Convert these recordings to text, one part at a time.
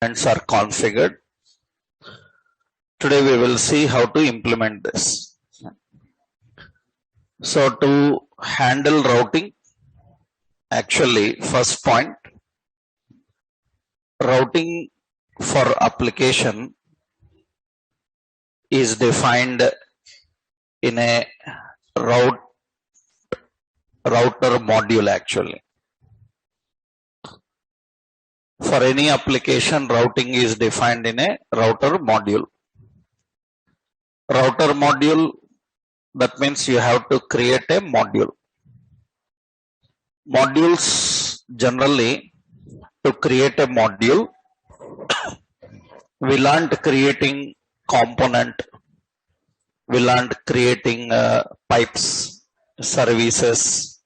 are configured. Today we will see how to implement this. So to handle routing, actually first point, routing for application is defined in a router module actually. For any application, routing is defined in a router module. Router module, that means you have to create a module. Modules generally, to create a module, we learned creating component, we learned creating pipes, services.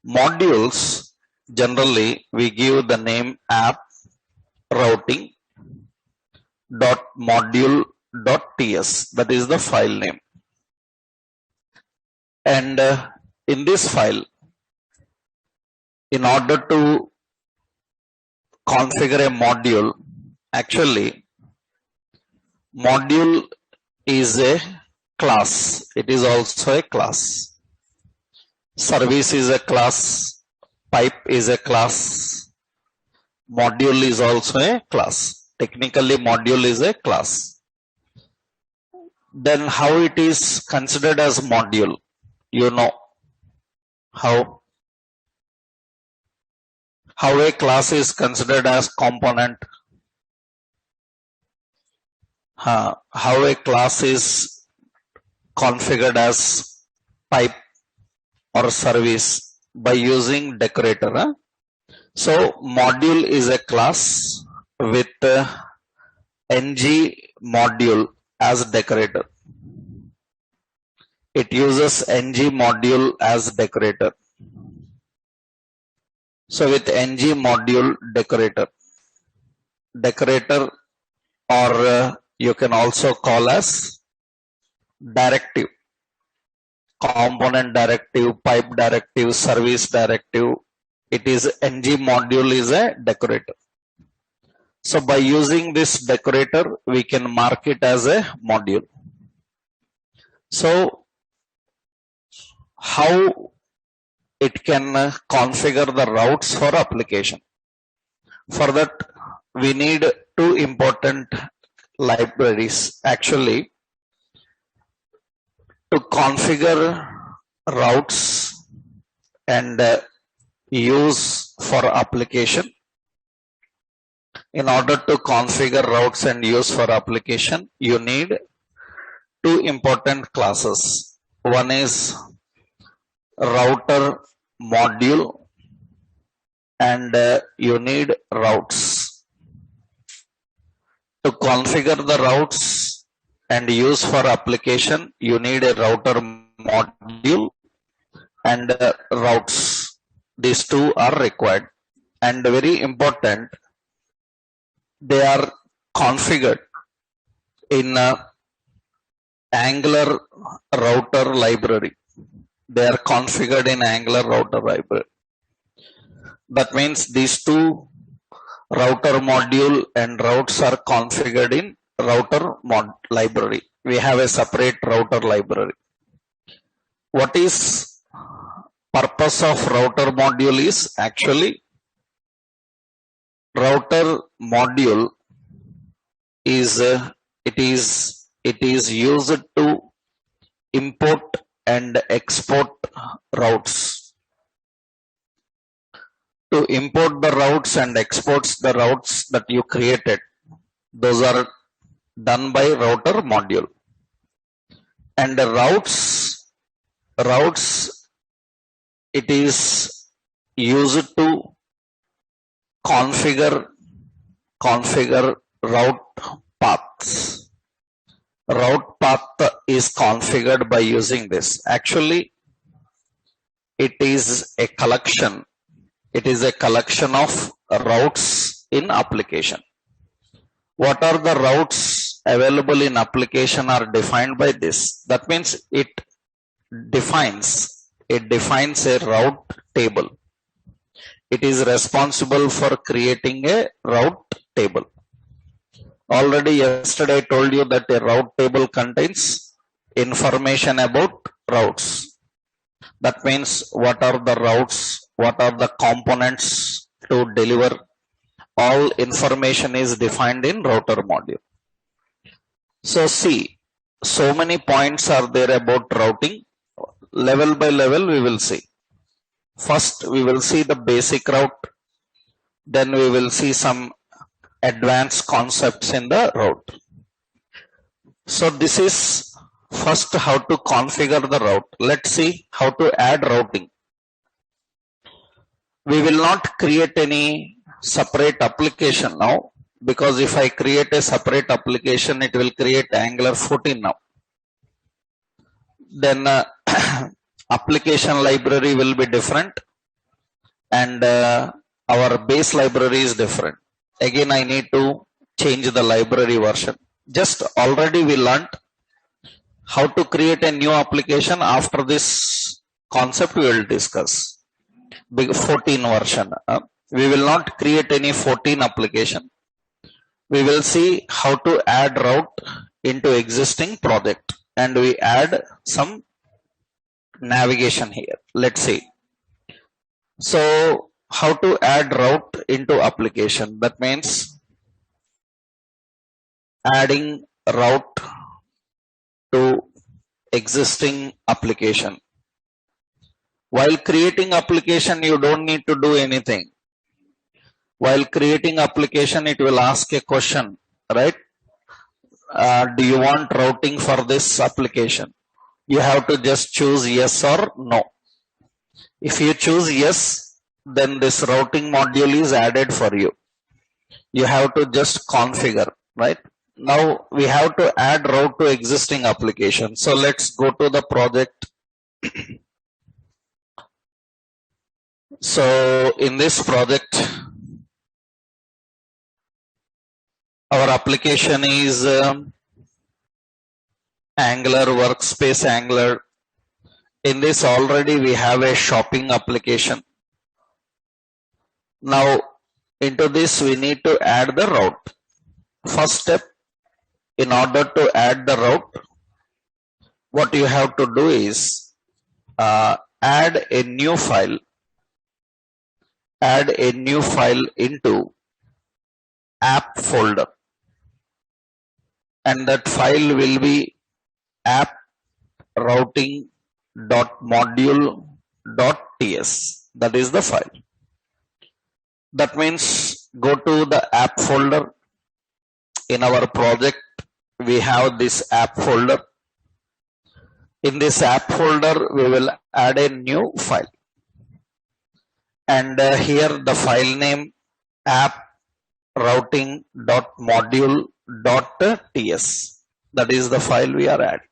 Modules, generally we give the name app routing dot module dot ts, that is the file name. And in this file, in order to configure a module, actually module is a class, it is also a class. Service is a class, pipe is a class, module is also a class. Technically module is a class. Then how it is considered as module? You know how a class is considered as component, how a class is configured as pipe or service by using decorator. So module is a class with ng module as decorator. It uses ng module as decorator. So with ng module decorator or you can also call as directive, component directive, pipe directive, service directive. It is ng module is a decorator. So by using this decorator, we can mark it as a module. So how it can configure the routes for application? For that, we need two important libraries actually to configure routes and use for application. In order to configure routes and use for application, you need two important classes. One is router module and you need routes. To configure the routes and use for application, you need a router module and routes. These two are required, and very important, they are configured in Angular router library. They are configured in Angular router library. That means these two, router module and routes, are configured in router library. We have a separate router library. What is purpose of router module is actually router module is it is used to import and export routes. To import the routes and exports the routes that you created, those are done by router module. And the routes it is used to configure route paths. Route path is configured by using this. Actually, it is a collection. It is a collection of routes in application. What are the routes available in application are defined by this. That means it defines a route table. It is responsible for creating a route table. Already yesterday I told you that a route table contains information about routes. That means what are the routes, what are the components to deliver. All information is defined in router module. So see, so many points are there about routing. Level by level we will see. First we will see the basic route, then we will see some advanced concepts in the route. So this is first how to configure the route. Let's see how to add routing. We will not create any separate application now, because if I create a separate application, it will create Angular 14 now. Then application library will be different, and our base library is different. Again, I need to change the library version. Just already we learned how to create a new application. After this concept we will discuss. Big 14 version. We will not create any 14 application. We will see how to add route into existing project, and we add some navigation here. Let's see. So how to add route into application? That means adding route to existing application. While creating application, you don't need to do anything. While creating application, it will ask a question, right? Do you want routing for this application? You have to just choose yes or no. If you choose yes, then this routing module is added for you. You have to just configure, right? Now we have to add route to existing application. So let's go to the project. So in this project, our application is Angular workspace Angular. In this already we have a shopping application. Now into this we need to add the route. First step, in order to add the route, what you have to do is add a new file. Add a new file into app folder, and that file will be app routing.module.ts. That is the file. That means go to the app folder. In our project we have this app folder. In this app folder we will add a new file, and here the file name app routing.module.ts. that is the file we are adding.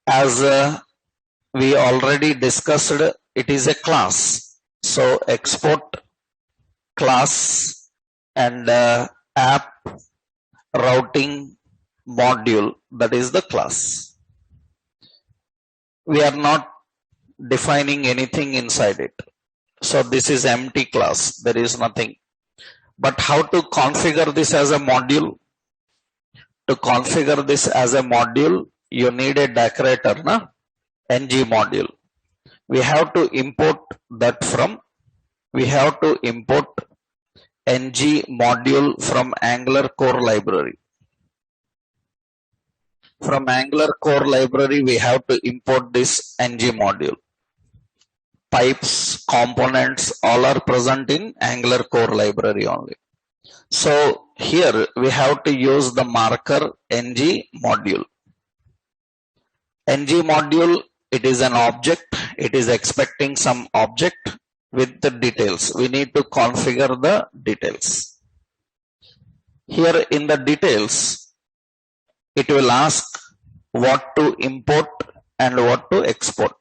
As we already discussed, it is a class. So export class and app routing module, that is the class. We are not defining anything inside it. So this is empty class, there is nothing. But how to configure this as a module? To configure this as a module, you need a decorator, ng module. We have to import that from, we have to import ng module from Angular core library. From Angular core library, we have to import this ng module. Pipes, components, all are present in Angular core library only. So here we have to use the marker ng module. ng module, it is an object. It is expecting some object with the details. We need to configure the details. Here in the details, it will ask what to import and what to export.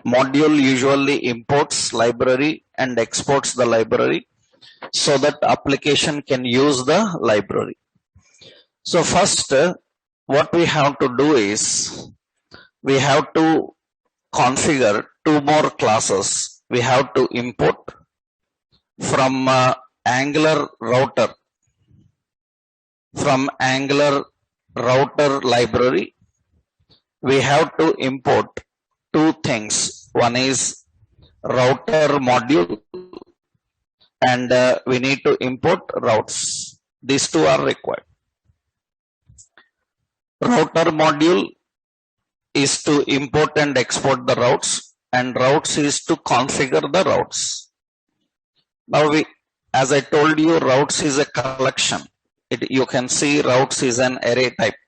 Module usually imports library and exports the library so that application can use the library. So first, what we have to do is we have to configure two more classes. We have to import from Angular router. from Angular router library, we have to import two things. One is router module, and we need to import routes. These two are required. Router module is to import and export the routes, and routes is to configure the routes. Now as I told you, routes is a collection. You can see routes is an array type.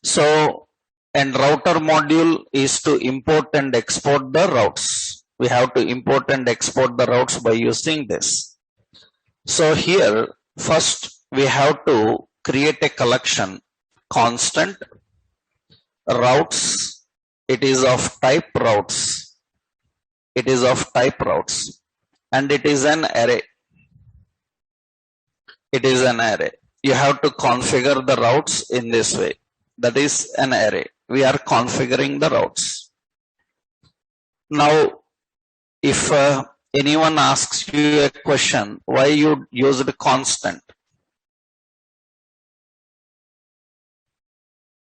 So, and router module is to import and export the routes. We have to import and export the routes by using this. So here, first we have to create a collection, constant routes. It is of type routes. It is of type routes, and it is an array. It is an array. You have to configure the routes in this way. That is an array. We are configuring the routes. Now, if anyone asks you a question, why you used constant?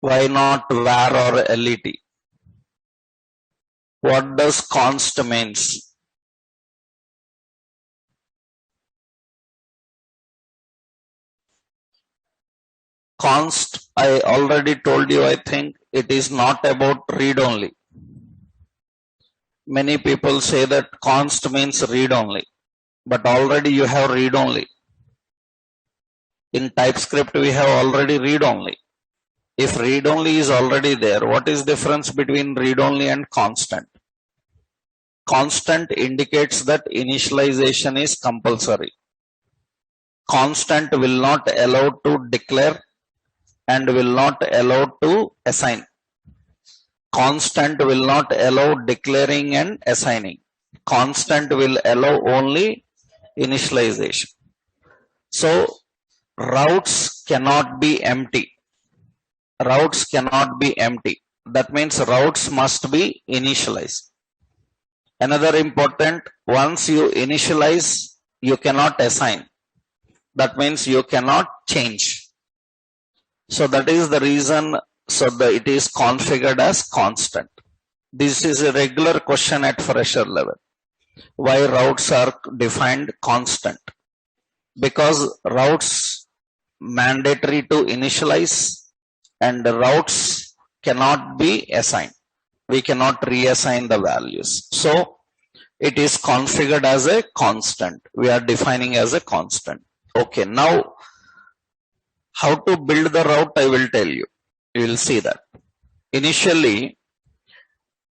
Why not var or let? What does const means? Const, I already told you, I think it is not about read only. Many people say that const means read only, but already you have read only. In TypeScript, we have already read only. If read only is already there, what is the difference between read only and constant? Constant indicates that initialization is compulsory. Constant will not allow to declare and will not allow to assign. Constant will not allow declaring and assigning. Constant will allow only initialization. So routes cannot be empty. Routes cannot be empty. That means routes must be initialized. Another important, once you initialize, you cannot assign. That means you cannot change. So that is the reason, it is configured as constant. This is a regular question at fresher level. Why routes are defined constant? Because routes mandatory to initialize, and the routes cannot be assigned. We cannot reassign the values. So it is configured as a constant. We are defining as a constant. Okay, now how to build the route, I will tell you. You will see that. Initially,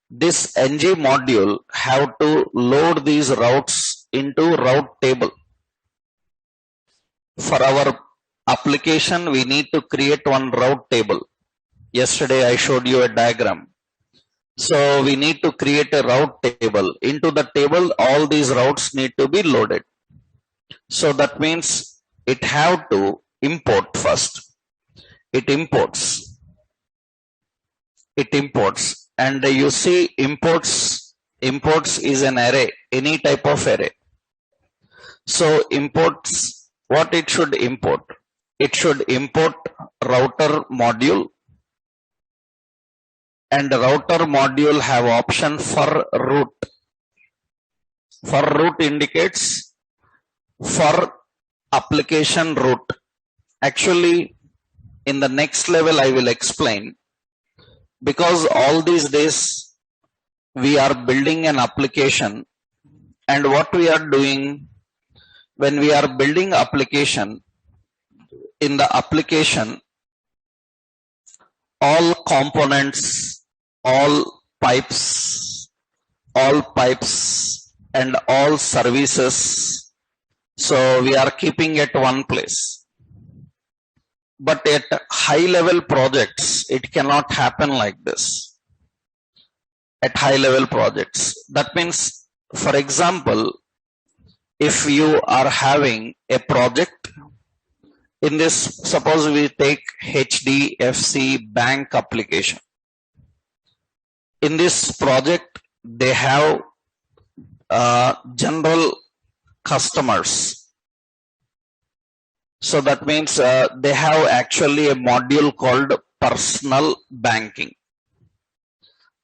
this ng module have to load these routes into route table. For our application, we need to create one route table. Yesterday, I showed you a diagram. So we need to create a route table. Into the table, all these routes need to be loaded. So that means it have to import first. It imports, and you see imports is an array, any type of array. So imports, what it should import? It should import router module, and router module have option for root. For root indicates for application root. Actually, in the next level, I will explain, because all these days we are building an application, and what we are doing when we are building application, in the application, all components, all pipes, and all services, so we are keeping at one place. But at high level projects, it cannot happen like this. At high level projects, that means, for example, if you are having a project, in this, suppose we take HDFC bank application. In this project, they have general customers. So that means they have actually a module called personal banking.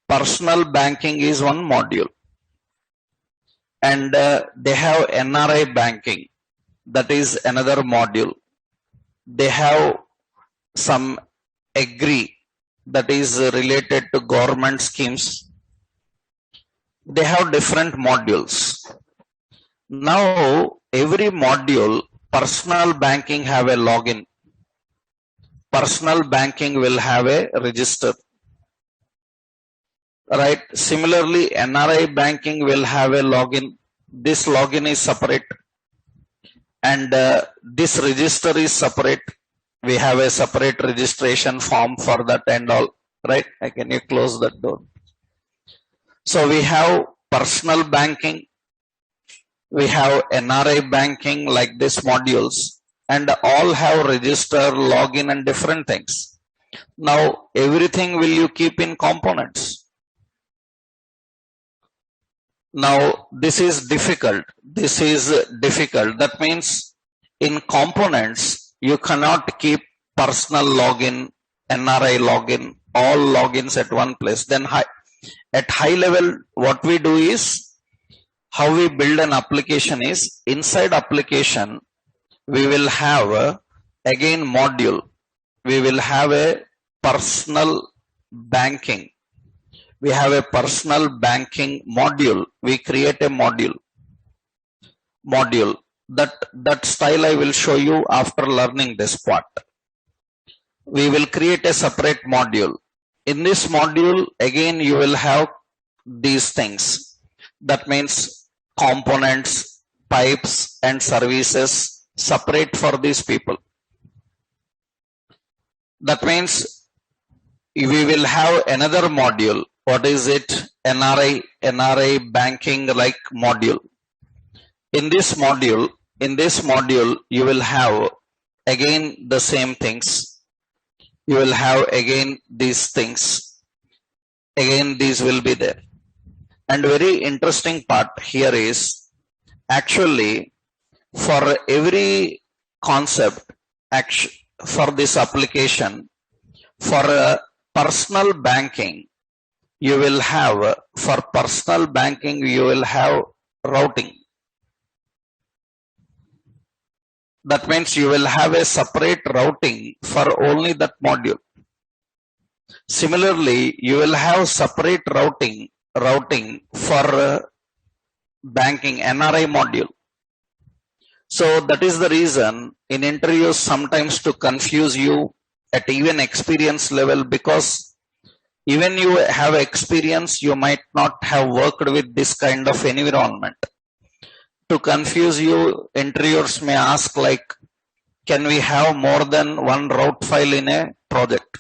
Personal banking is one module. And they have NRI banking. That is another module. They have some agree, that is related to government schemes. They have different modules. Now every module, personal banking have a login. Personal banking will have a register. Right. Similarly, NRI banking will have a login. This login is separate. And this register is separate. We have a separate registration form for that and all. Right. Can you close that door? So we have personal banking. We have NRI banking like this modules. And all have register, login and different things. Now everything will you keep in components. Now this is difficult. This is difficult. That means in components you cannot keep personal login, NRI login, all logins at one place. Then at high level what we do is, how we build an application is, inside application we will have again module. We will have a personal banking. We have a personal banking module. We create a module. That style I will show you after learning this part. We will create a separate module. In this module, again, you will have these things. That means components, pipes, and services separate for these people. That means we will have another module. What is it? NRI banking like module. In this module, you will have again the same things. You will have again these things. Again, these will be there. And very interesting part here is, actually for every concept, for this application, for personal banking, you will have, for personal banking, you will have routing. That means you will have a separate routing for only that module. Similarly, you will have separate routing for banking, NRI module. So that is the reason in interviews sometimes to confuse you at even experience level, because even you have experience, you might not have worked with this kind of environment. To confuse you, interviewers may ask like, can we have more than one route file in a project?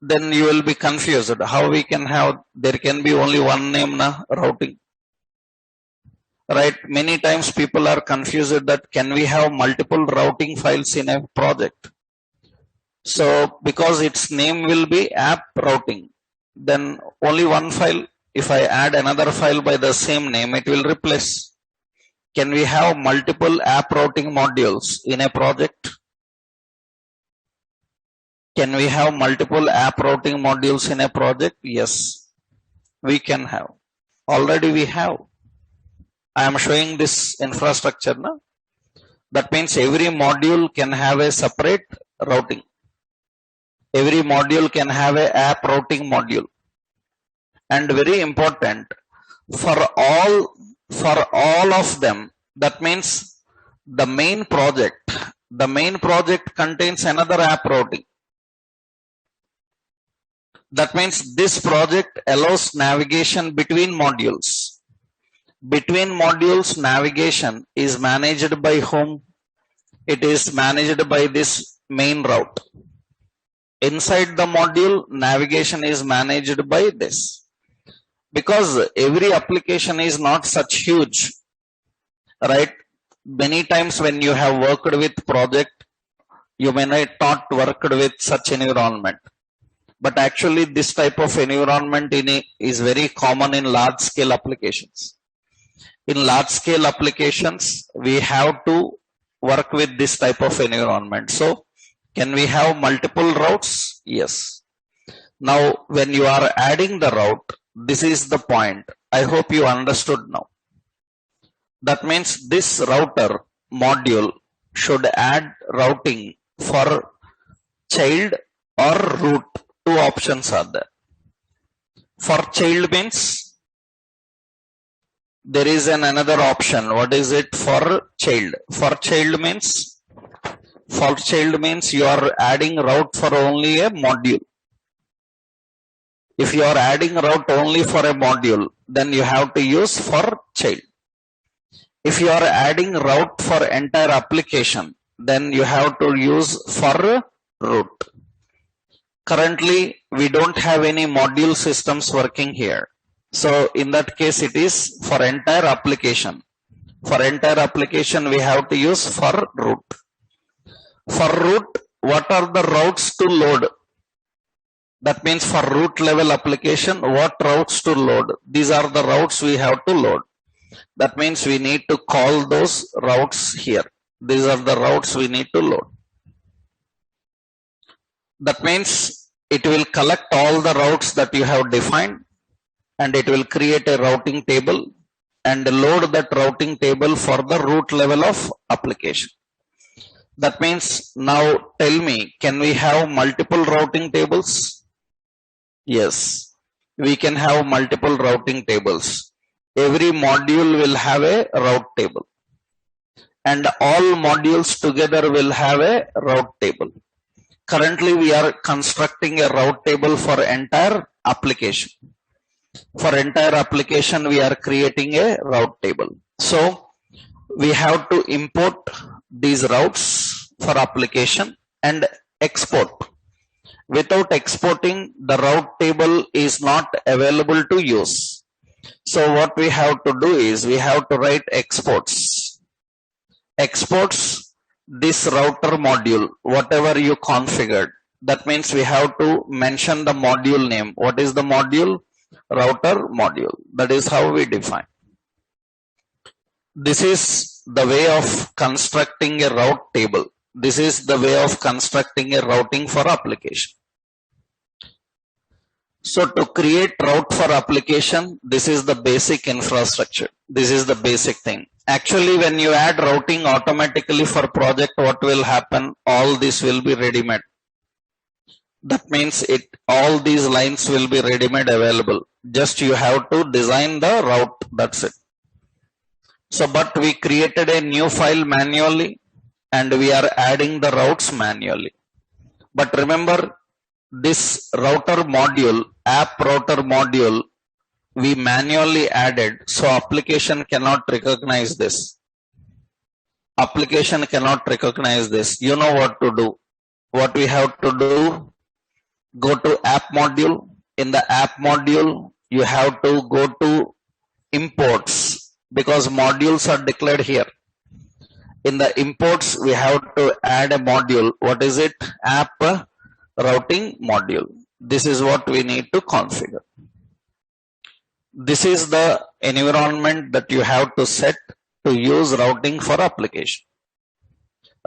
Then you will be confused. How we can have, there can be only one name na routing. Right? Many times people are confused that can we have multiple routing files in a project? So because its name will be app routing, then only one file. If I add another file by the same name, it will replace. Can we have multiple app routing modules in a project? Can we have multiple app routing modules in a project? Yes, we can have. Already we have. I am showing this infrastructure now. That means every module can have a separate routing. Every module can have a app routing module. And very important, for all of them, that means the main project contains another app routing. That means this project allows navigation between modules. Between modules, navigation is managed by whom? It is managed by this main route. Inside the module, navigation is managed by this. Because every application is not such huge, right? Many times when you have worked with project, you may not worked with such environment. But actually this type of environment is very common in large scale applications. In large scale applications, we have to work with this type of environment. So can we have multiple routes? Yes. Now when you are adding the route, this is the point. I hope you understood now. That means this router module should add routing for child or root. Two options are there. For child means there is another option. What is it for child? For child means you are adding route for only a module. If you are adding route only for a module, then you have to use for child. If you are adding route for entire application, then you have to use for root. Currently, we don't have any module systems working here. So in that case, it is for entire application. For entire application, we have to use for root. For root, what are the routes to load? That means for root level application, what routes to load? These are the routes we have to load. That means we need to call those routes here. These are the routes we need to load. That means it will collect all the routes that you have defined and it will create a routing table and load that routing table for the root level of application. That means now tell me, can we have multiple routing tables? Yes, we can have multiple routing tables. Every module will have a route table and all modules together will have a route table. Currently, we are constructing a route table for entire application. For entire application, we are creating a route table. So we have to import these routes for application and export. Without exporting, the route table is not available to use. So what we have to do is we have to write exports. Exports this router module, whatever you configured. That means we have to mention the module name. What is the module? Router module. That is how we define. This is the way of constructing a route table. This is the way of constructing a routing for application. So to create route for application, this is the basic infrastructure. This is the basic thing. Actually, when you add routing automatically for project, what will happen? All this will be ready-made. That means all these lines will be ready-made available. Just you have to design the route. That's it. So, but we created a new file manually and we are adding the routes manually. But remember, this router module, app router module, we manually added, so application cannot recognize this. Application cannot recognize this. You know what to do. What we have to do, go to app module. In the app module, you have to go to imports because modules are declared here. In the imports, we have to add a module. What is it? App routing module. This is what we need to configure. This is the environment that you have to set to use routing for application.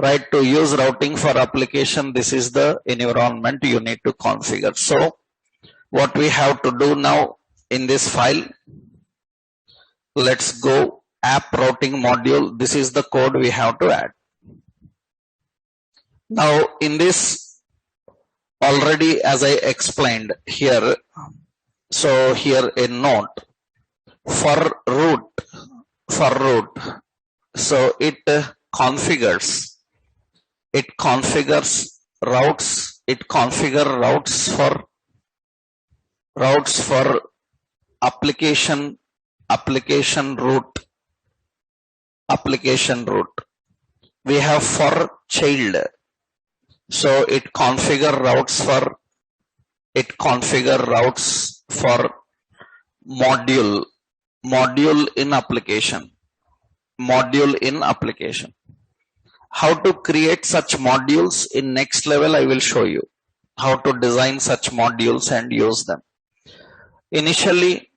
Right, to use routing for application, this is the environment you need to configure. So what we have to do now in this file, let's go app routing module. This is the code we have to add. Now in this, already as I explained here, so here a note for root, so it configures routes, it configures routes for application route. We have for child, so it configure routes for module in application. How to create such modules in next level, I will show you how to design such modules and use them. Initially,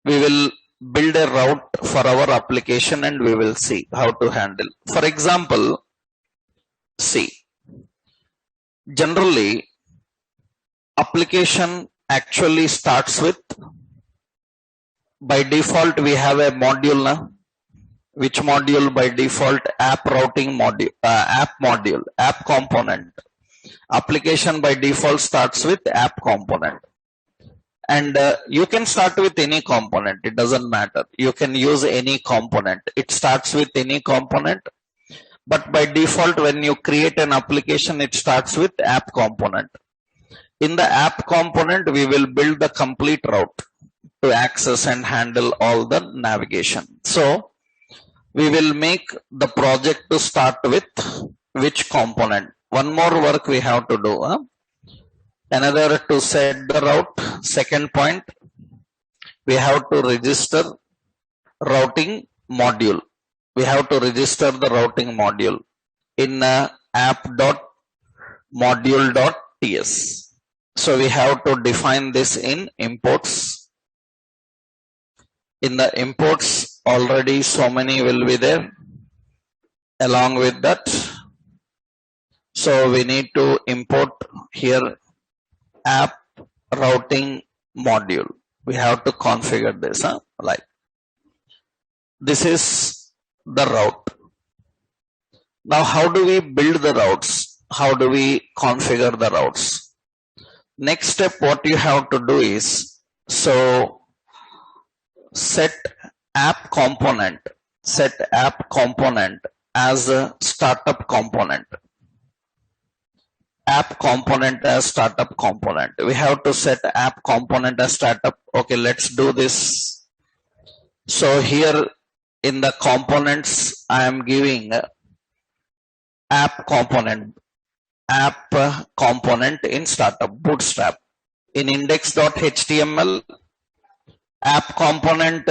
we will build a route for our application and we will see how to handle. For example, see, generally application actually starts with, by default we have a module now. Which module? By default app routing module, app component. Application by default starts with app component. And you can start with any component, it doesn't matter. You can use any component. It starts with any component. But by default, when you create an application, it starts with app component. In the app component, we will build the complete route to access and handle all the navigation. So we will make the project to start with which component. One more work we have to do. Another, to set the route. Second point, we have to register routing module. We have to register the routing module in app.module.ts. So we have to define this in imports. In the imports, already so many will be there. Along with that, so we need to import here app routing module. We have to configure this, like this is the route. Now how do we build the routes? How do we configure the routes? Next step, what you have to do is, so set app component as a startup component. App component as startup component. We have to set app component as startup. Okay, let's do this. So here in the components, I am giving app component in startup bootstrap. In index.html, app component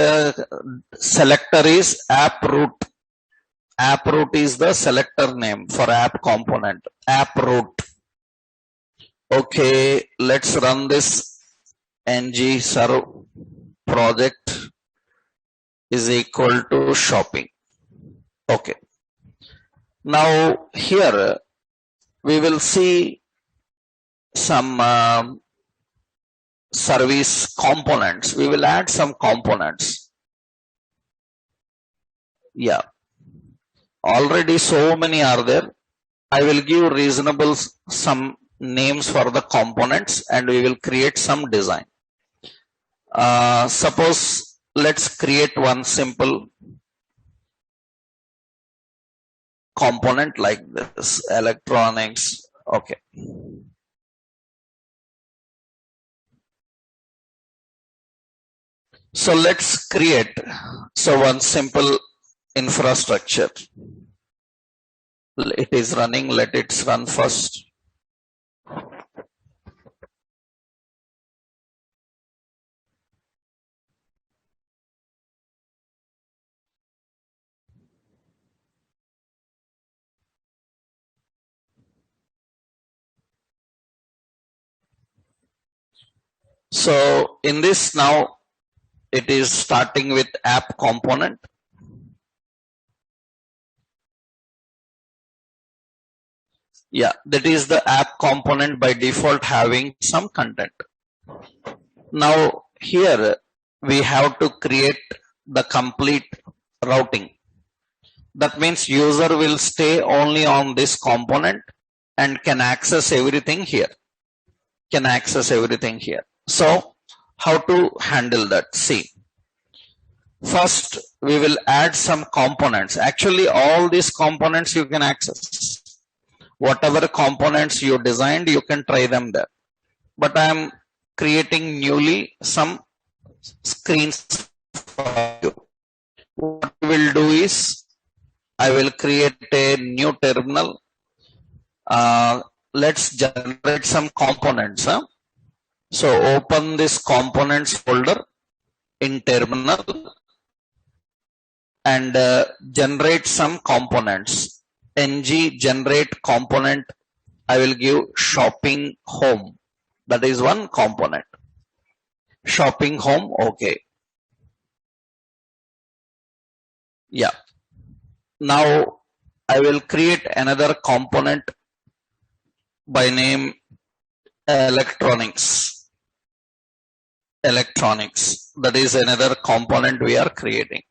selector is app root. App root is the selector name for app component, app root. Okay, let's run this. Ng serve project is equal to shopping. Okay. Now here we will see some service components. We will add some components. Yeah. Already so many are there. I will give reasonable some names for the components and we will create some design. Suppose let's create one simple component like this, electronics. Okay. So let's create one simple infrastructure. It is running, let it run first. So in this now, it is starting with app component. Yeah, that is the app component by default having some content. Now here we have to create the complete routing. That means user will stay only on this component and can access everything here. So how to handle that? See, first we will add some components. Actually all these components you can access. Whatever components you designed, you can try them there. But I am creating newly some screens for you. What we will do is, I will create a new terminal. Let's generate some components. So open this components folder in terminal and generate some components. Ng generate component. I will give shopping home. That is one component. Shopping home. Okay. Yeah. Now I will create another component by name electronics. Electronics. That is another component we are creating.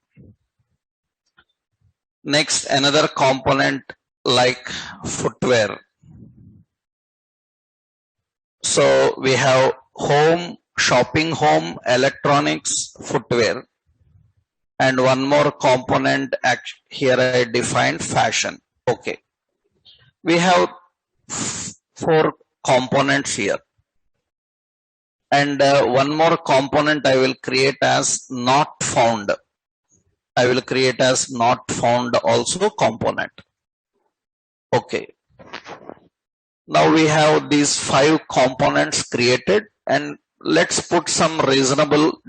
Next, another component like footwear. So we have home, shopping home, electronics, footwear. And one more component, here I defined fashion. Okay. We have 4 components here. And one more component I will create as not found. I will create as not found also component. Okay. Now we have these 5 components created, and let's put some reasonable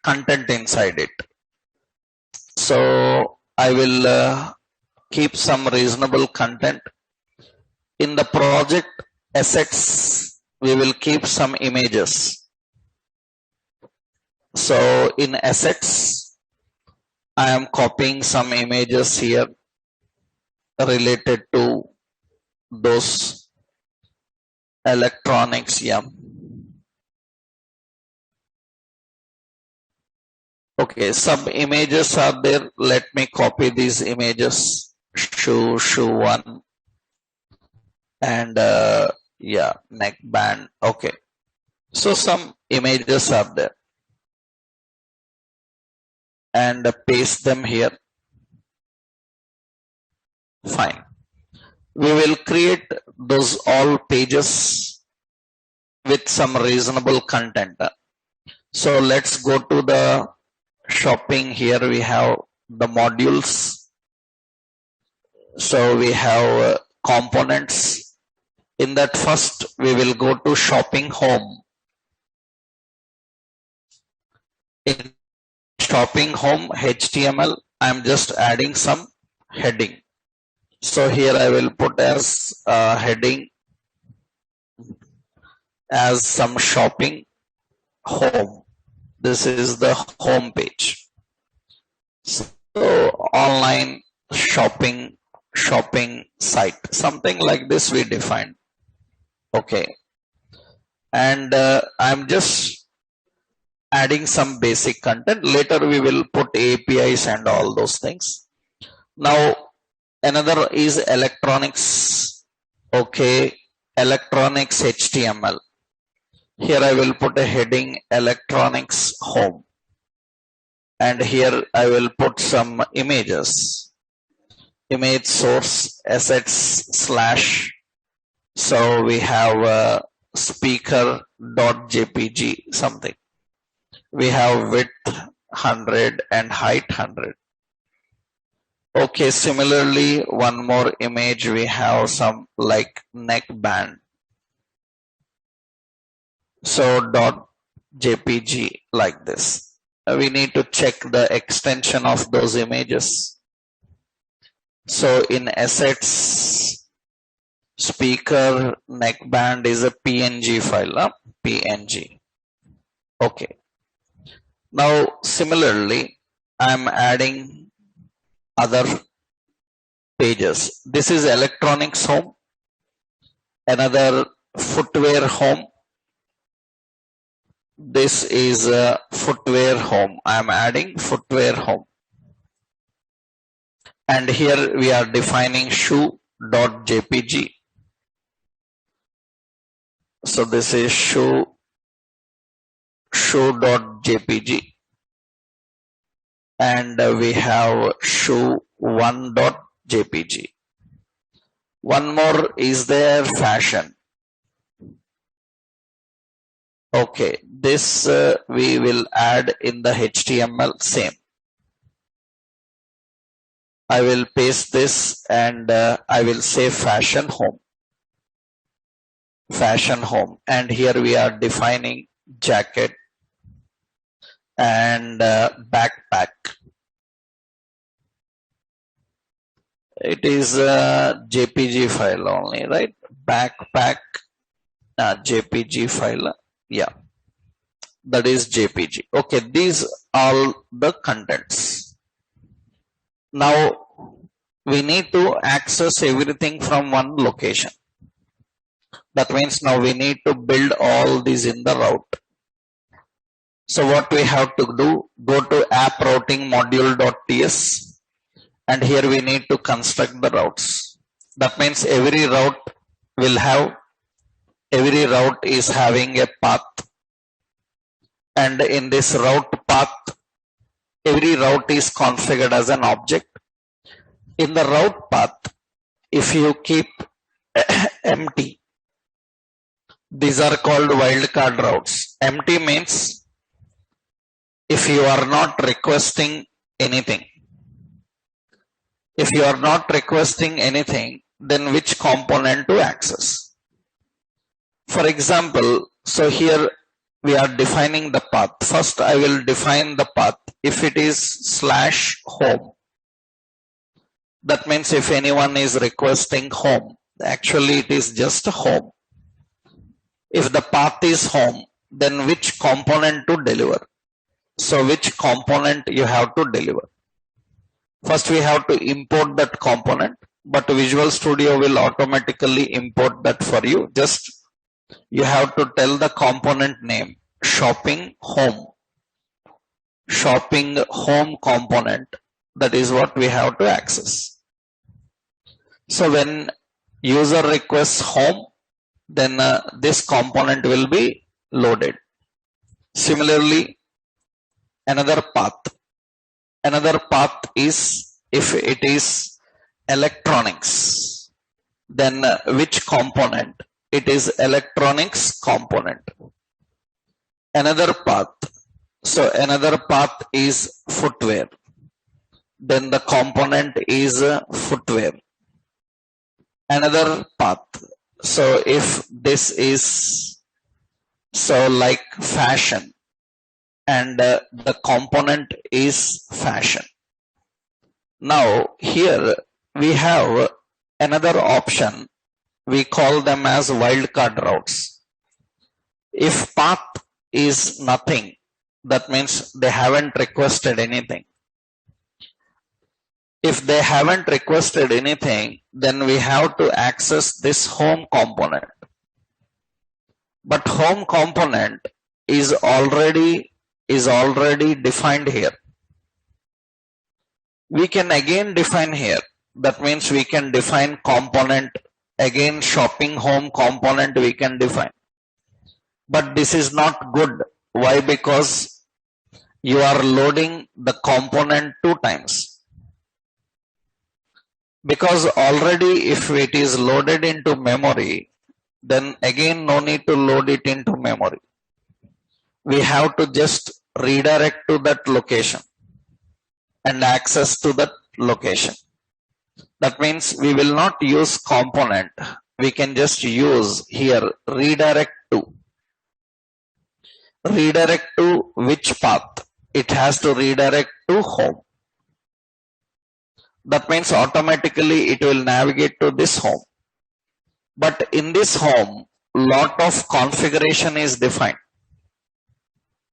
content inside it. So I will keep some reasonable content. In the project assets, we will keep some images. So in assets, I am copying some images here related to those electronics. Yeah. Okay, some images are there. Let me copy these images. Shoe 1, and yeah, neckband. Okay, so some images are there, and paste them here. Fine. We will create those all pages with some reasonable content. So let's go to the shopping. Here we have the modules. So we have components. In that, first we will go to shopping home. In shopping home HTML, I am just adding some heading. So here I will put as heading as some shopping home. This is the home page. So online shopping site, something like this we defined. Okay. And I'm just adding some basic content. Later we will put APIs and all those things. Now another is electronics. Okay, electronics HTML. Here I will put a heading electronics home. And here I will put some images. Image source assets slash. So we have speaker.jpg something. We have width 100 and height 100. Okay, similarly, one more image, we have some like neckband. So .jpg like this. We need to check the extension of those images. So in assets, speaker neckband is a PNG file, PNG. Okay. Now similarly, I'm adding other pages. This is electronics home, another footwear home. This is a footwear home. I am adding footwear home. And here we are defining shoe.jpg. So this is shoe.jpg. And we have shoe1.jpg. One more is there, fashion. Okay, this we will add in the HTML same. I will paste this and I will say fashion home. Fashion home. And here we are defining jacket and backpack. It is a JPG file only, right? Backpack, JPG file. Yeah, that is JPG. Okay, these are the contents. Now we need to access everything from one location. That means now we need to build all these in the route. So what we have to do, go to app routing module.ts, and here we need to construct the routes. That means every route is having a path, and in this route path, every route is configured as an object. In the route path, if you keep empty, these are called wildcard routes. Empty means if you are not requesting anything. If you are not requesting anything, then which component to access? For example, so here we are defining the path. First, I will define the path. If it is /home, that means if anyone is requesting home, actually it is just home. If the path is home, then which component to deliver? So which component you have to deliver? First we have to import that component, but Visual Studio will automatically import that for you. Just you have to tell the component name, shopping home component. That is what we have to access. So when user requests home, then this component will be loaded. Similarly, another path is if it is electronics, then which component? It is electronics component. Another path, so another path is footwear, then the component is footwear. Another path, so if this is so like fashion, and the component is fashion. Now here we have another option, we call them as wildcard routes. If path is nothing, that means they haven't requested anything. If they haven't requested anything, then we have to access this home component. But home component is already defined here. We can again define here. That means we can define component again, shopping home component we can define. But this is not good. Why? Because you are loading the component 2 times. Because already if it is loaded into memory, then again no need to load it into memory. We have to just redirect to that location and access to that location. That means we will not use component. We can just use here redirect to. Redirect to which path? It has to redirect to home. That means automatically it will navigate to this home. But in this home, lot of configuration is defined.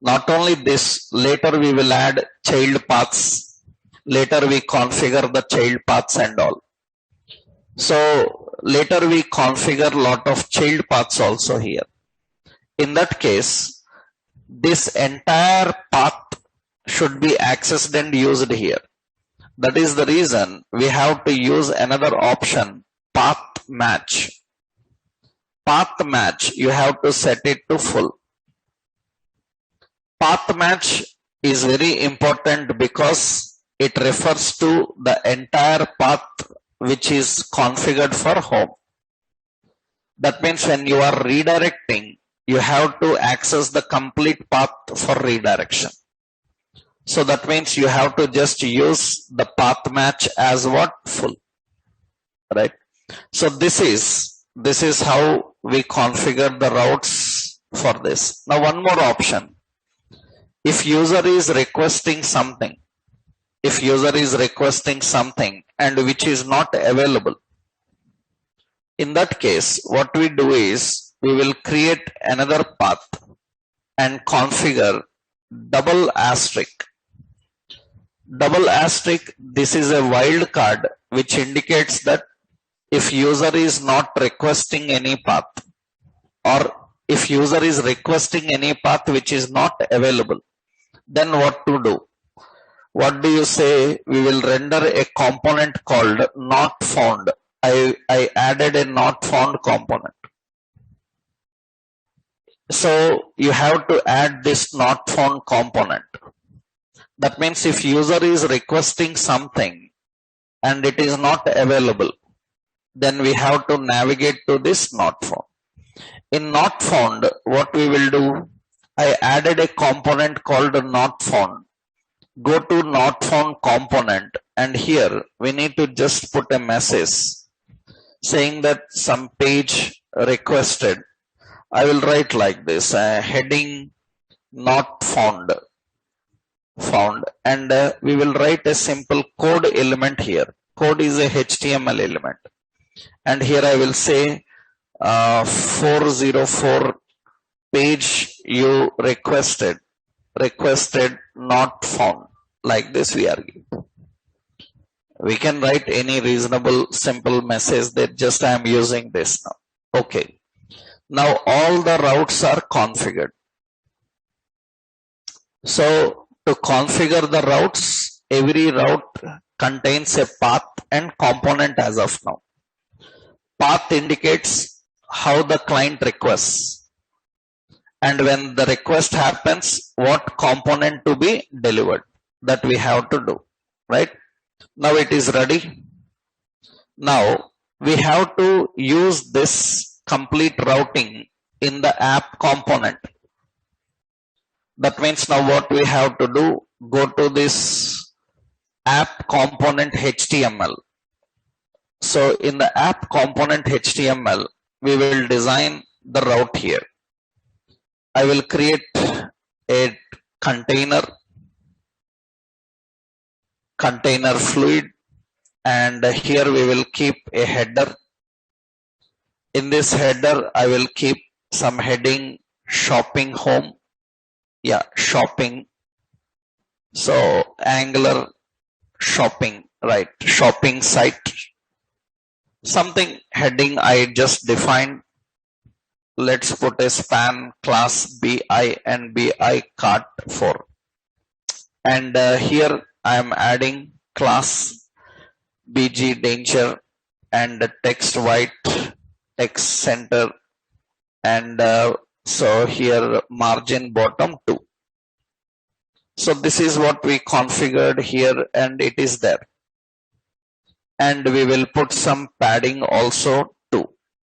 Not only this, later we will add child paths. Later we configure the child paths and all. So later we configure lot of child paths also here. In that case, this entire path should be accessed and used here. That is the reason we have to use another option, path match. Path match, you have to set it to full. Path match is very important because it refers to the entire path which is configured for home. That means when you are redirecting, you have to access the complete path for redirection. So that means you have to just use the path match as what? Full. Right? So this is how we configure the routes for this. Now one more option. If user is requesting something, and which is not available, in that case what we do is we will create another path and configure double asterisk. Double asterisk, this is a wild card which indicates that if user is not requesting any path, or if user is requesting any path which is not available, then what to do? What do you say? We will render a component called not found. I added a not found component. So you have to add this not found component. That means if user is requesting something and it is not available, then we have to navigate to this not found. In not found, what we will do, I added a component called not found. Go to not found component, and here we need to just put a message saying that some page requested. I will write like this, heading not found, and we will write a simple code element here. Code is a HTML element, and here I will say 404 page you requested not found. Like this we are giving. We can write any reasonable simple message that just I am using this now. Okay. Now all the routes are configured. So to configure the routes, every route contains a path and component as of now. Path indicates how the client requests, and when the request happens, what component to be delivered, that we have to do, right? Now it is ready. Now we have to use this complete routing in the app component. That means now what we have to do, go to this app component HTML. So in the app component HTML, we will design the route here. I will create a container fluid, and here we will keep a header. In this header, I will keep some heading shopping home. Yeah, shopping. So Angular shopping, right? Shopping site. Something heading I just defined. Let's put a span class BI and BI cart 4. And here I am adding class BG danger and text white, text center, and so here margin bottom 2. So this is what we configured here, and it is there. And we will put some padding also too.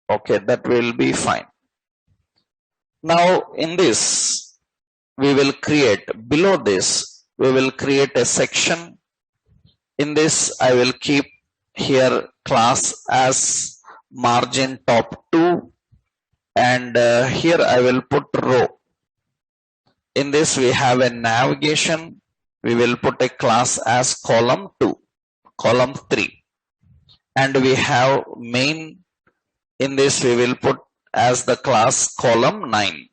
Okay, that will be fine. Now in this, we will create, below this, we will create a section. In this, I will keep here class as margin top 2, and here I will put row. In this, we have a navigation. We will put a class as column 2, column 3. And we have main. In this, we will put as the class column 9.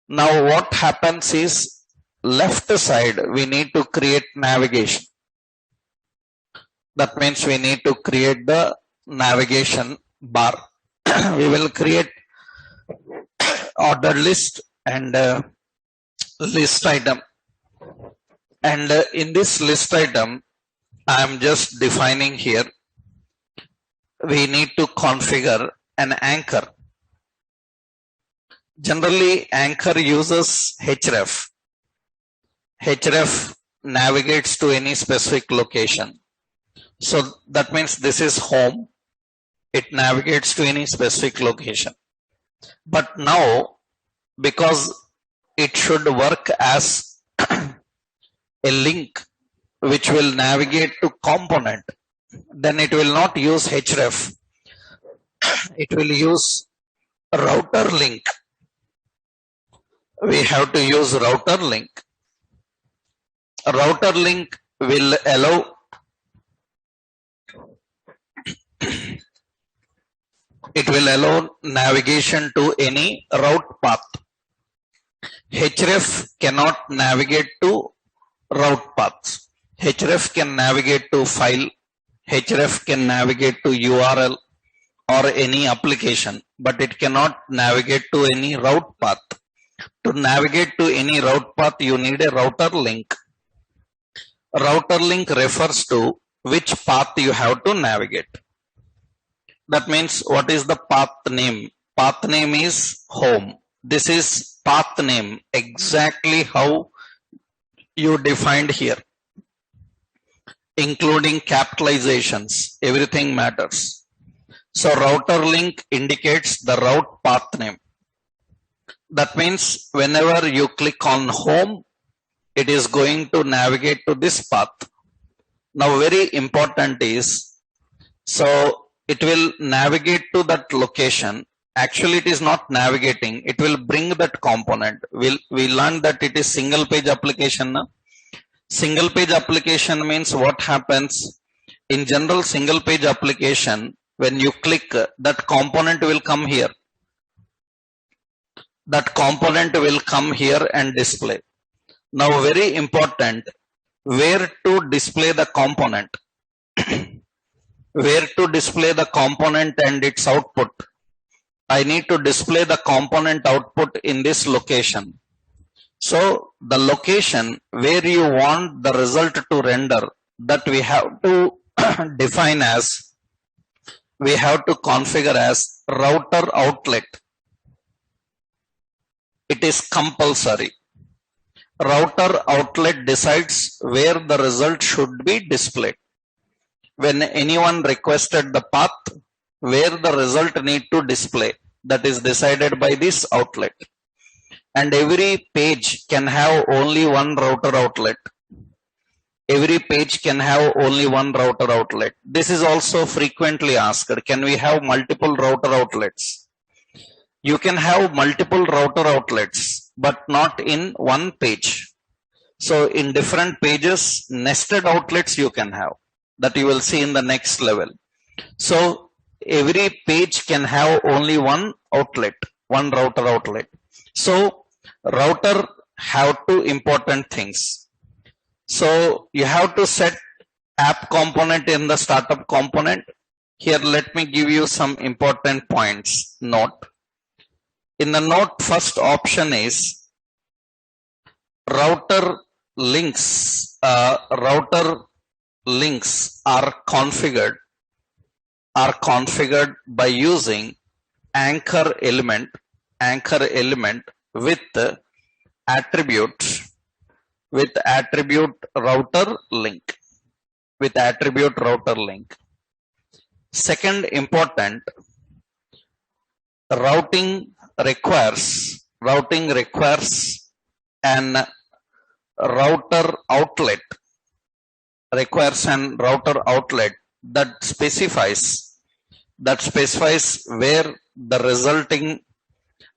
Now what happens is, left side we need to create navigation. That means we need to create the navigation bar. We will create ordered list and list item. And in this list item, I am just defining here, we need to configure an anchor. Generally, anchor uses href. Href navigates to any specific location. So that means this is home. It navigates to any specific location. But now, because it should work as a link which will navigate to component, then it will not use href. It will use router link. We have to use router link. Router link will allow navigation to any route path. Href cannot navigate to route paths. Href can navigate to file, Href can navigate to URL or any application, but it cannot navigate to any route path. To navigate to any route path, you need a router link. Router link refers to which path you have to navigate. That means what is the path name? Path name is home. This is path name, exactly how you defined here, including capitalizations. Everything matters. So router link indicates the route path name. That means whenever you click on home, it is going to navigate to this path. Now very important is, so it will navigate to that location. Actually it is not navigating, it will bring that component. We learned that it is single page application. Single page application means what happens in general single page application, when you click, that component will come here. That component will come here and display. Now very important, where to display the component. Where to display the component and its output. I need to display the component output in this location. So the location where you want the result to render, that we have to define as, we have to configure as router outlet. It is compulsory. Router outlet decides where the result should be displayed. When anyone requested the path, where the result need to display, that is decided by this outlet. And every page can have only one router outlet. Every page can have only one router outlet. This is also frequently asked. Can we have multiple router outlets? You can have multiple router outlets, but not in one page. So in different pages, nested outlets you can have, that you will see in the next level. So every page can have only one outlet, one router outlet. So router have two important things. So you have to set app component in the startup component. Here let me give you some important points. Note. In the note, first option is router links. Router links are configured by using anchor element with attribute router link. Second important, routing requires an router outlet that specifies where the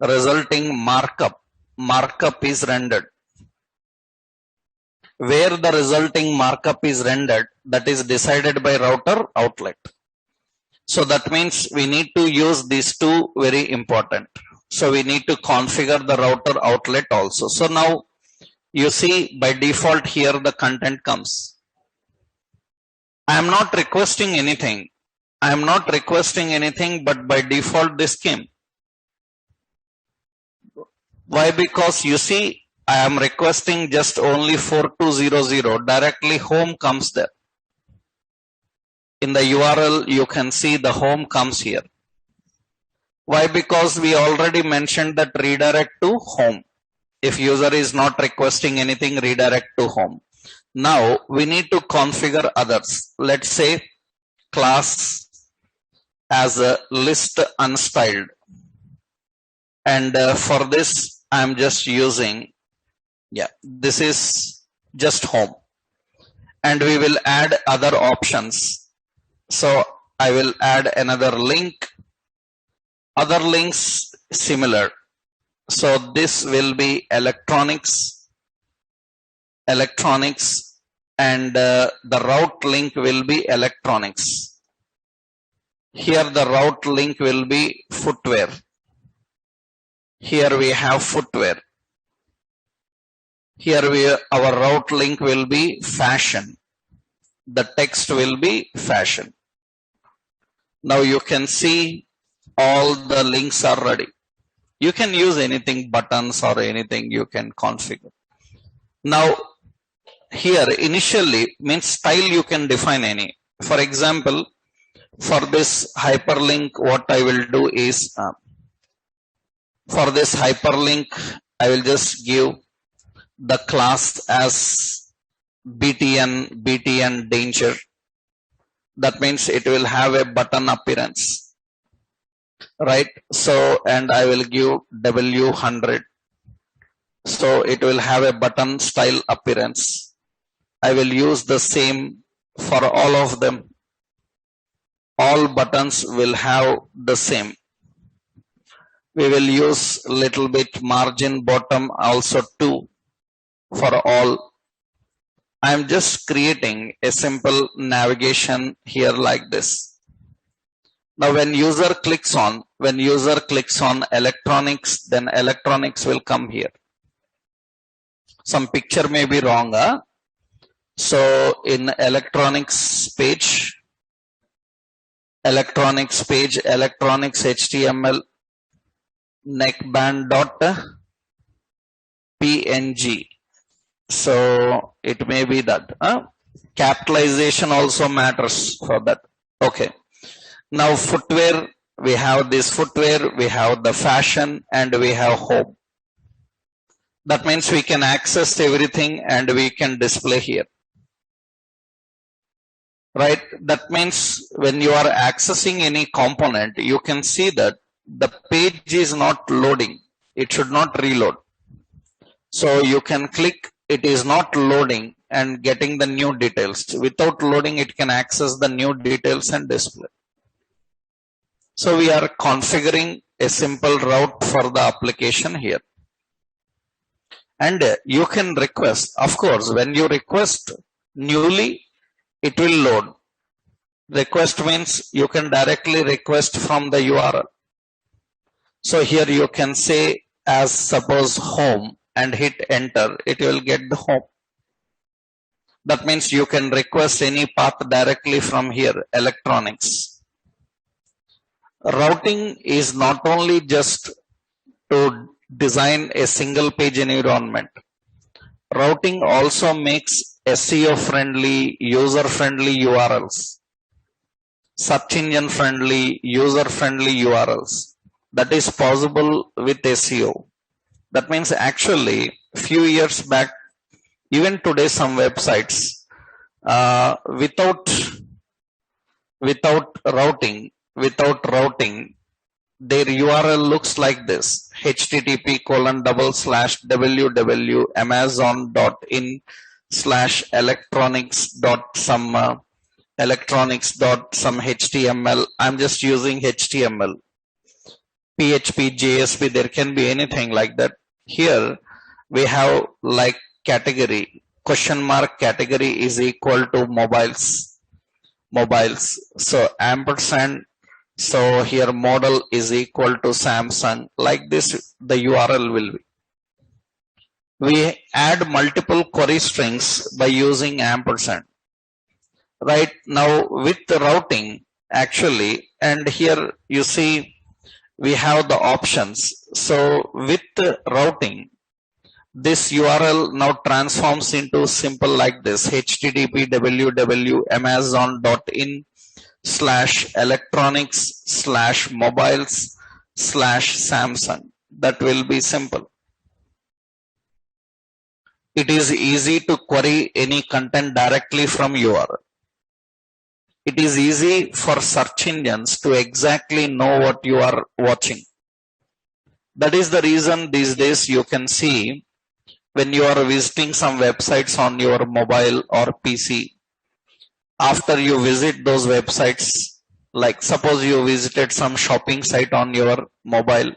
resulting markup is rendered. Where the resulting markup is rendered, that is decided by router outlet. So that means we need to use these two, very important. So we need to configure the router outlet also. So now you see by default here the content comes. I am not requesting anything, but by default this came. Why? Because you see, I am requesting just only 4200, directly home comes there. In the URL, you can see the home comes here. Why? Because we already mentioned that redirect to home. If user is not requesting anything, redirect to home. Now we need to configure others. Let's say class as a list unstyled. And for this, I am just using, this is just home. And we will add other options. So I will add another link. Other links similar. So this will be electronics, and the route link will be electronics. Here the route link will be footwear. Here we have footwear. Here our route link will be fashion. The text will be fashion. Now you can see all the links are ready. You can use anything, buttons or anything you can configure. Now here initially means style you can define any. For example, for this hyperlink, what I will do is for this hyperlink, I will just give the class as BTN danger. That means it will have a button appearance, right? So, and I will give W100. So it will have a button style appearance. I will use the same for all of them. All buttons will have the same. We will use little bit margin bottom also 2 for all. I am just creating a simple navigation here like this. Now when user clicks on electronics, then electronics will come here. Some picture may be wrong. So in electronics page HTML neckband.png. So it may be that capitalization also matters for that. Okay. Now footwear, we have this footwear, we have the fashion, and we have home. That means we can access everything and we can display here. Right? That means when you are accessing any component, you can see that the page is not loading. It should not reload. So you can click, it is not loading and getting the new details. Without loading, it can access the new details and display. So we are configuring a simple route for the application here. And you can request, of course, when you request newly, it will load. Request means you can directly request from the URL. So here you can say as suppose home and hit enter, it will get the home. That means you can request any path directly from here, electronics. Routing is not only just to design a single page environment. Routing also makes SEO friendly, user friendly URLs, search engine friendly, user friendly URLs. That is possible with SEO. That means actually few years back, even today some websites without routing, their URL looks like this: http://www.amazon.in/electronics.some HTML. I'm just using HTML. PHP, JSP, there can be anything like that. Here we have like category, question mark category is equal to mobiles. So ampersand, so here model is equal to Samsung. Like this the URL will be. We add multiple query strings by using ampersand. Right now with the routing actually, and here you see we have the options. So with the routing, this URL now transforms into simple like this: http://amazon.in/electronics/mobiles/Samsung. That will be simple. It is easy to query any content directly from URL. It is easy for search engines to exactly know what you are watching. That is the reason these days you can see when you are visiting some websites on your mobile or PC, after you visit those websites, like suppose you visited some shopping site on your mobile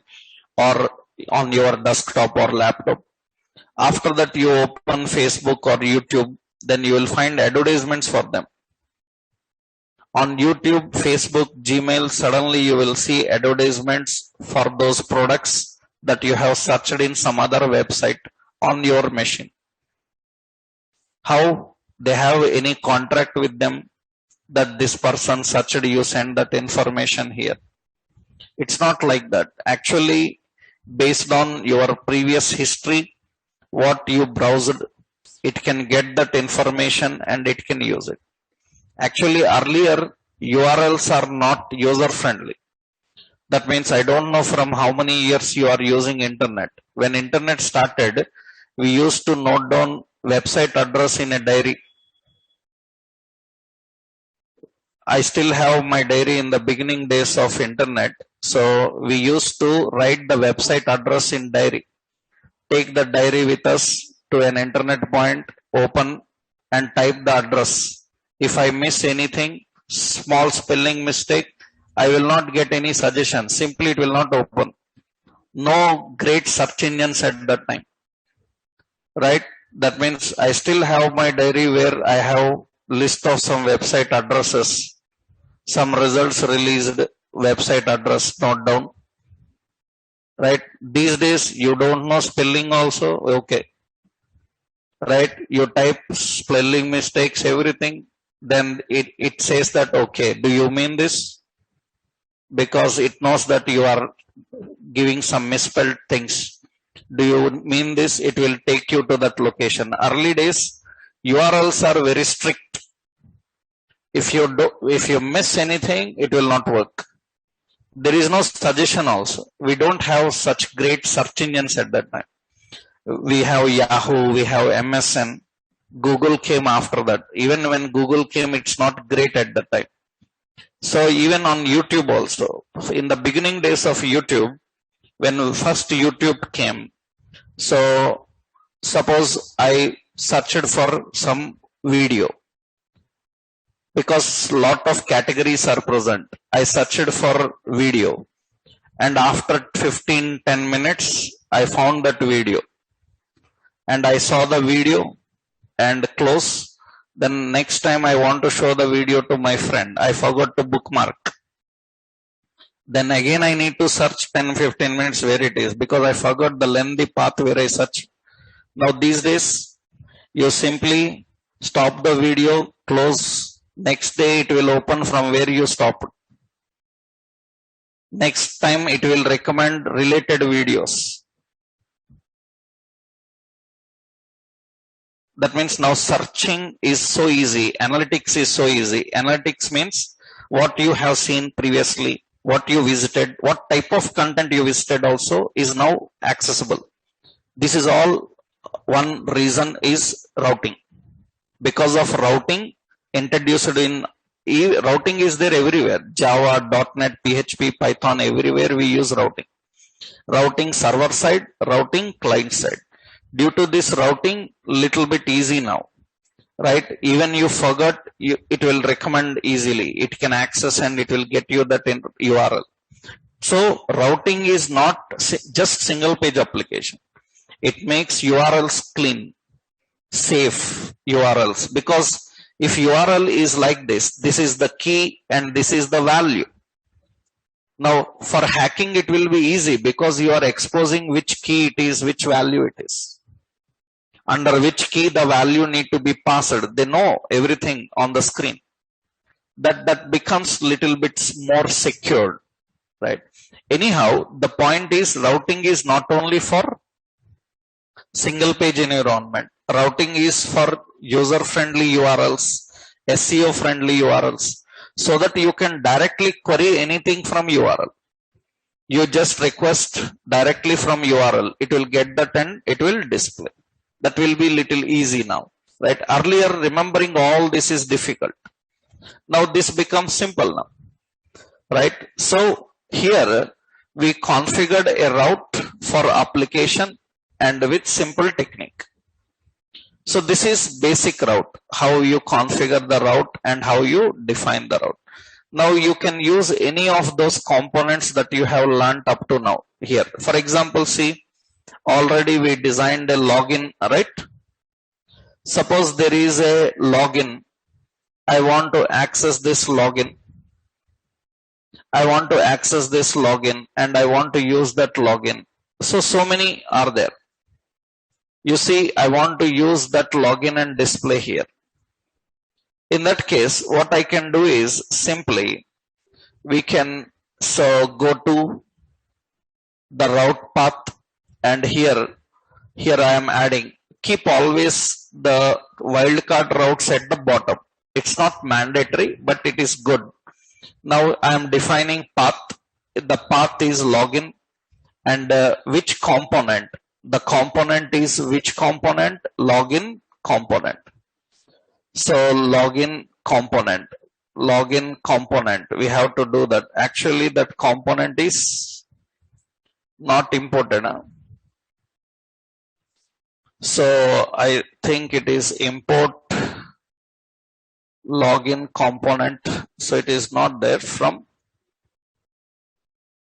or on your desktop or laptop. After that you open Facebook or YouTube, then you will find advertisements for them. On YouTube, Facebook, Gmail, suddenly you will see advertisements for those products that you have searched in some other website on your machine. How they have any contract with them that this person searched, you send that information here. It's not like that. Actually, based on your previous history, what you browsed, it can get that information and it can use it. Actually, earlier URLs are not user friendly. That means I don't know from how many years you are using internet. When internet started, we used to note down website address in a diary. I still have my diary in the beginning days of internet. So we used to write the website address in diary. Take the diary with us to an internet point, open and type the address. If I miss anything, small spelling mistake, I will not get any suggestion. Simply it will not open. No great search engines at that time. Right? That means I still have my diary where I have list of some website addresses, some results released, website address note down. Right? These days you don't know spelling also, okay. Right? You type spelling mistakes, everything, then it says that, okay, do you mean this? Because it knows that you are giving some misspelled things. Do you mean this? It will take you to that location. Early days, URLs are very strict. If you miss anything, it will not work. There is no suggestion also. We don't have such great search engines at that time. We have Yahoo, we have MSN. Google came after that. Even when Google came, it's not great at that time. So even on YouTube also, in the beginning days of YouTube, when first YouTube came, so suppose I searched for some video, because lot of categories are present. I searched for video and after 10 minutes, I found that video and I saw the video and close. Then next time I want to show the video to my friend, I forgot to bookmark. Then again I need to search 10-15 minutes where it is, because I forgot the lengthy path where I search. Now these days, you simply stop the video, close. Next day it will open from where you stopped. Next time it will recommend related videos. That means now searching is so easy. Analytics is so easy. Analytics means what you have seen previously, what you visited, what type of content you visited also is now accessible. This is all. One reason is routing. Because of routing introduced in routing is there everywhere. Java, .NET, PHP, Python, everywhere we use routing. Routing server side, routing client side. Due to this routing, little bit easy now, right? Even you forgot, it will recommend easily. It can access and it will get you that URL. So routing is not just single page application. It makes URLs clean, safe URLs, because if URL is like this is the key and this is the value. Now for hacking it will be easy, because you are exposing which key it is, which value it is, under which key the value need to be passed. They know everything on the screen. That becomes little bit more secured, right? Anyhow, the point is routing is not only for single page environment. Routing is for user friendly URLs, SEO friendly URLs, so that you can directly query anything from URL. You just request directly from URL. It will get that and it will display. That will be little easy now, right? Earlier, remembering all this is difficult. Now this becomes simple now, right? So here we configured a route for application and with simple technique. So this is basic route, how you configure the route and how you define the route. Now you can use any of those components that you have learned up to now here. For example, see, already we designed a login, right? Suppose there is a login. I want to access this login. I want to access this login and I want to use that login. So many are there. You see, I want to use that login and display here. In that case, what I can do is simply we can go to the route path, and here I am adding, keep always the wildcard routes at the bottom. It's not mandatory, but it is good. Now I am defining path. The path is login, and which component? The component is which component? Login component. So login component, we have to do that. Actually, that component is not imported. Huh? So I think it is import login component. So it is not there from.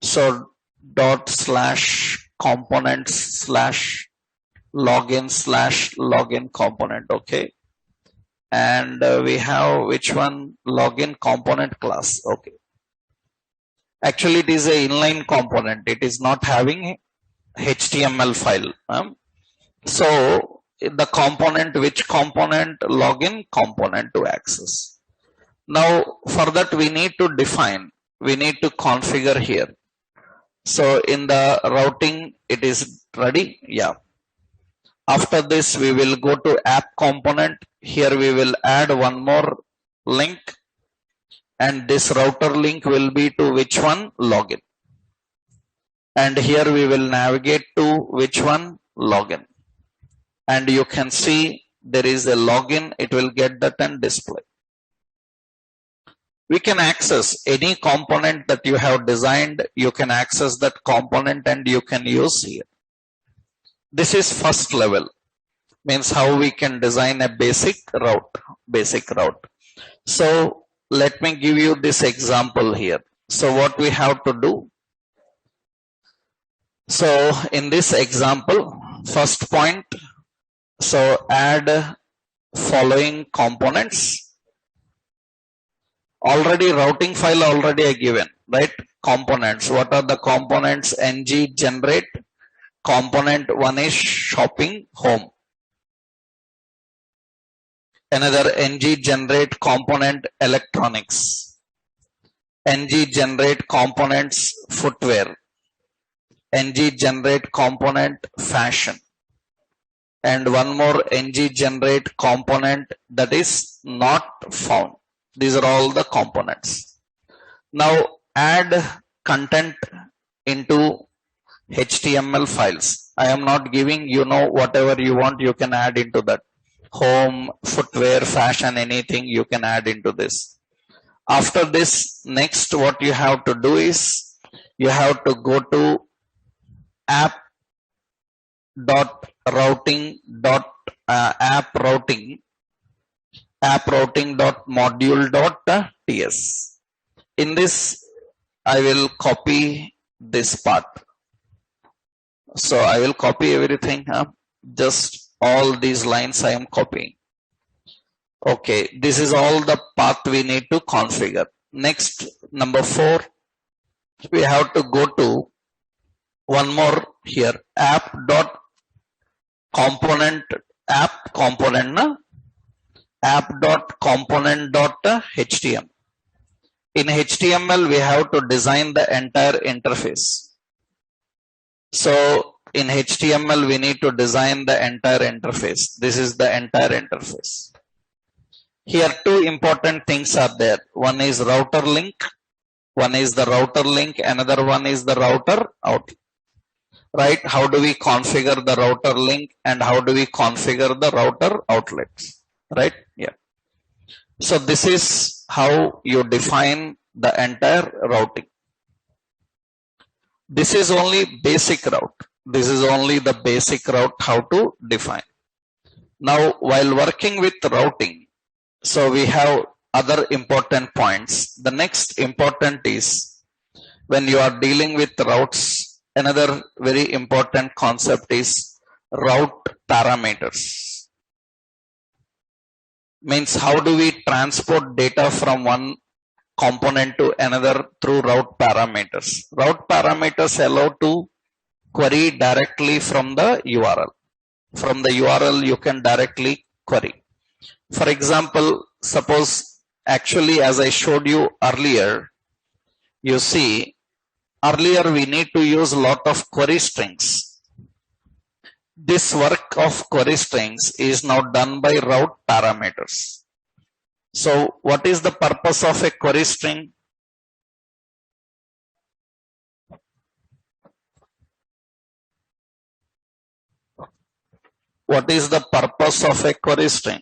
So dot slash components slash login component. Okay. And we have which one? Login component class. Okay. Actually, it is a inline component. It is not having HTML file. So the component, which component? Login component to access. Now for that we need to define, we need to configure here. So in the routing, it is ready. Yeah. After this, we will go to app component. Here we will add one more link, and this router link will be to which one? Login. And here we will navigate to which one? Login. And you can see there is a login. It will get that and display. We can access any component that you have designed. You can access that component and you can use here. This is first level, means how we can design a basic route. So let me give you this example here. So what we have to do? So in this example, first point, so add following components. Already routing file already I given, right? Components. What are the components? ng generate. Component one is shopping home. Another ng generate component electronics. ng generate components footwear. ng generate component fashion. And one more ng generate component that is not found. These are all the components. Now add content into HTML files. I am not giving, whatever you want, you can add into that. Home, footwear, fashion, anything you can add into this. After this, next what you have to do is, you have to go to app routing module.ts. In this, I will copy this part. So I will copy everything. Just all these lines I am copying. Okay, this is all the path we need to configure. Next, number 4, we have to go to one more here, app.component.html. In HTML, we have to design the entire interface. So in HTML, we need to design the entire interface. This is the entire interface. Here, 2 important things are there. One is router link. Another one is the router outlet. Right? How do we configure the router link and how do we configure the router outlets? Right? Yeah. So this is how you define the entire routing. This is only basic route. This is only the basic route how to define. Now, while working with routing, so we have other important points. The next important is when you are dealing with routes, another very important concept is route parameters. Means how do we transport data from one component to another through route parameters. Route parameters allow to query directly from the URL. from the URL you can directly query. For example, suppose actually as I showed you earlier, you see earlier we need to use a lot of query strings. This work of query strings is now done by route parameters. So what is the purpose of a query string? What is the purpose of a query string?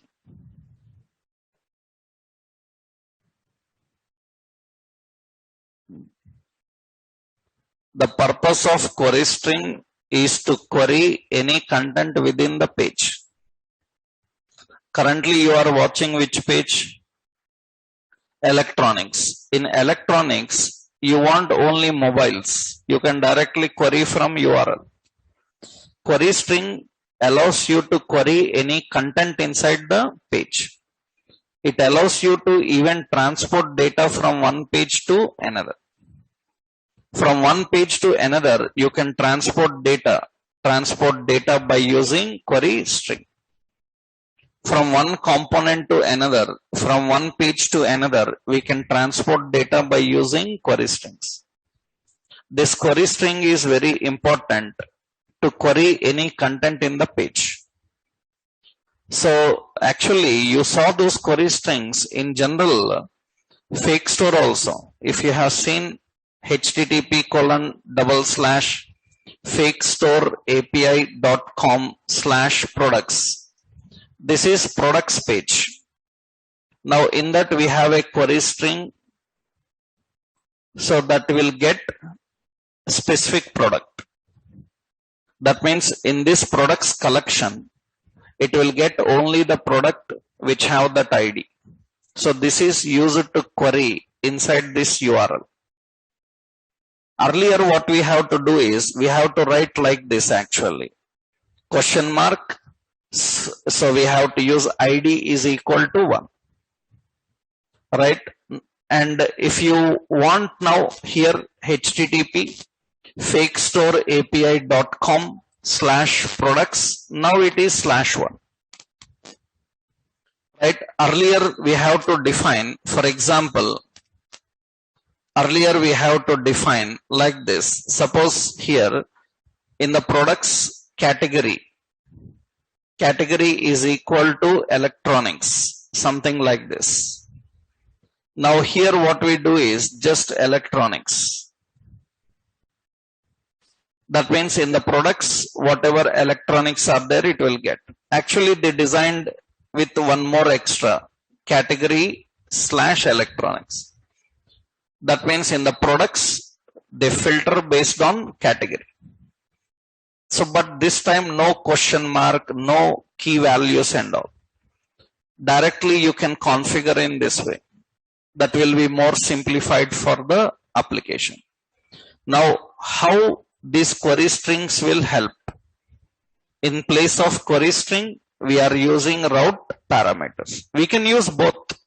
The purpose of query string is to query any content within the page. Currently you are watching which page? Electronics. In electronics, you want only mobiles. You can directly query from URL. Query string allows you to query any content inside the page. It allows you to even transport data from one page to another. From one page to another, you can transport data by using query string. From one component to another, from one page to another, we can transport data by using query strings. This query string is very important to query any content in the page. So actually you saw those query strings in general fake store also. If you have seen http://fakestore.api.com/products. This is products page. Now in that we have a query string, so that will get specific product. That means in this products collection, it will get only the product which have that ID. So this is used to query inside this URL. Earlier what we have to do is, we have to write like this actually. Question mark. So we have to use ID is equal to 1. Right? And if you want now here http://fakestoreapi.com/products, now it is /1. Right? Earlier we have to define, for example, earlier we have to define like this. Suppose here in the products category is equal to electronics, something like this. Now here what we do is just electronics. That means in the products, whatever electronics are there, it will get. Actually they designed with one more extra, category/electronics. That means in the products, they filter based on category. So, but this time no question mark, no key values and all. Directly you can configure in this way. That will be more simplified for the application. Now, how these query strings will help? In place of query string, we are using route parameters. We can use both.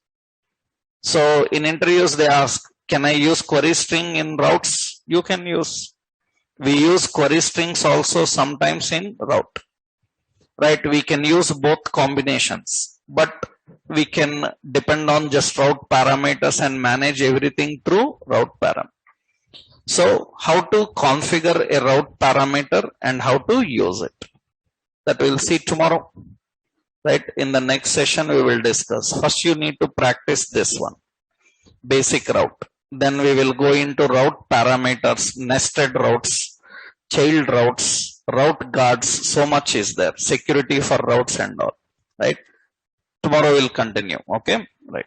So, in interviews they ask, can I use query string in routes? You can use. We use query strings also sometimes in route. Right? We can use both combinations, but we can depend on just route parameters and manage everything through route parameter. So how to configure a route parameter and how to use it, that we'll see tomorrow. Right? In the next session we will discuss. First you need to practice this one, basic route. Then we will go into route parameters, nested routes, child routes, route guards. So much is there. Security for routes and all. Right? Tomorrow we'll continue. Okay? Right.